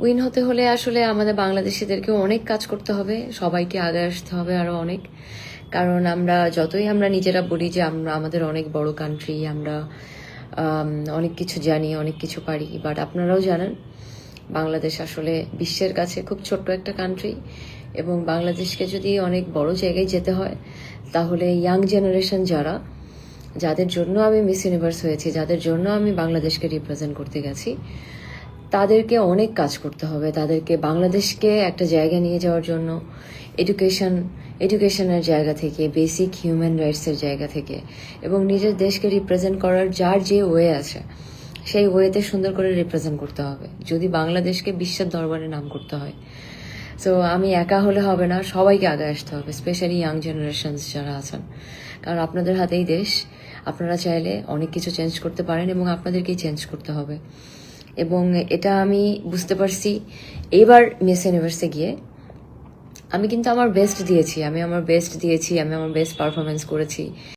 Win হতে হলে আসলে আমাদের বাংলাদেশিদেরকেও অনেক কাজ করতে হবে, সবাইকে আগে আসতে হবে আরো অনেক। কারণ আমরা যতই আমরা নিজেরা বলি যে আমরা আমাদের অনেক বড় কান্ট্রি, আমরা অনেক কিছু জানি, অনেক কিছু পারি, বাট আপনারাও জানেন বাংলাদেশ আসলে বিশ্বের কাছে খুব ছোট্ট একটা কান্ট্রি। এবং বাংলাদেশকে যদি অনেক বড় জায়গায় যেতে হয় তাহলে ইয়াং জেনারেশন যাদের জন্য আমি মিস ইউনিভার্স হয়েছি, যাদের জন্য আমি বাংলাদেশকে রিপ্রেজেন্ট করতে গেছি, তাদেরকে অনেক কাজ করতে হবে। তাদেরকে বাংলাদেশকে একটা জায়গা নিয়ে যাওয়ার জন্য এডুকেশনের জায়গা থেকে, বেসিক হিউম্যান রাইটসের জায়গা থেকে, এবং নিজের দেশকে রিপ্রেজেন্ট করার যার যে ওয়ে আছে সেই ওয়েতে সুন্দর করে রিপ্রেজেন্ট করতে হবে যদি বাংলাদেশকে বিশ্বের দরবারে নাম করতে হয়। সো আমি একা হলে হবে না, সবাইকে আগে আসতে হবে, স্পেশালি ইয়াং জেনারেশনস যারা আছেন। কারণ আপনাদের হাতেই দেশ, আপনারা চাইলে অনেক কিছু চেঞ্জ করতে পারেন এবং আপনাদেরকেই চেঞ্জ করতে হবে। এবং এটা আমি বুঝতে পারছি এবার মিস ইউনিভার্সে গিয়ে। আমি কিন্তু আমার বেস্ট দিয়েছি, আমি আমার বেস্ট পারফরমেন্স করেছি।